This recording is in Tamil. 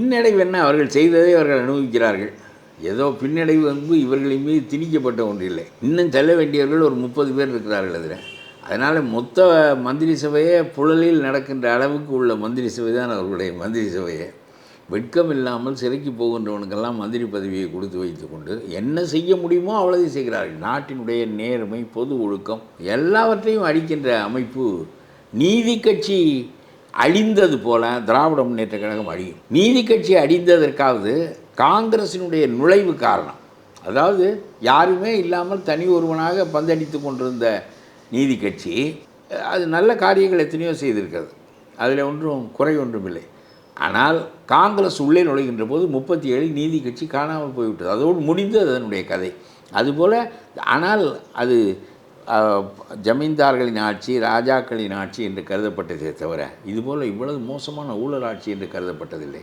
பின்னடைவு என்ன? அவர்கள் செய்ததை அவர்கள் அனுபவிக்கிறார்கள். ஏதோ பின்னடைவு வந்து இவர்களின் மீது திணிக்கப்பட்ட ஒன்றில்லை. இன்னும் செல்ல வேண்டியவர்கள் ஒரு 30 பேர் இருக்கிறார்கள் அதில். அதனால் மொத்த மந்திரி சபையே புழலில் நடக்கின்ற அளவுக்கு உள்ள மந்திரி சபை தான் அவர்களுடைய மந்திரி சபையை. வெட்கம் இல்லாமல் சிறைக்கு போகின்றவனுக்கெல்லாம் மந்திரி பதவியை கொடுத்து வைத்து கொண்டு என்ன செய்ய முடியுமோ அவ்வளோதையும் செய்கிறார்கள். நாட்டினுடைய நேர்மை, பொது ஒழுக்கம் எல்லாவற்றையும் அழிக்கின்ற அமைப்பு. நீதி கட்சி அழிந்தது போல திராவிட முன்னேற்ற கழகம் அழியும். நீதி கட்சி அழிந்ததற்காவது காங்கிரசினுடைய நுழைவு காரணம். அதாவது யாருமே இல்லாமல் தனி ஒருவனாக பந்தடித்து கொண்டிருந்த நீதி கட்சி அது நல்ல காரியங்கள் எத்தனையோ செய்திருக்கிறது. அதில் ஒன்றும் குறை ஒன்றுமில்லை. ஆனால் காங்கிரஸ் உள்ளே நுழைகின்ற போது 37 நீதி கட்சி காணாமல் போய்விட்டது. அதோடு முடிந்தது அதனுடைய கதை. அதுபோல் ஆனால் அது ஜமீன்தார்களின் ஆட்சி, ராஜாக்களின் ஆட்சி என்று கருதப்பட்டதே தவிர இதுபோல் இவ்வளவு மோசமான ஊழல் ஆட்சி என்று கருதப்பட்டதில்லை.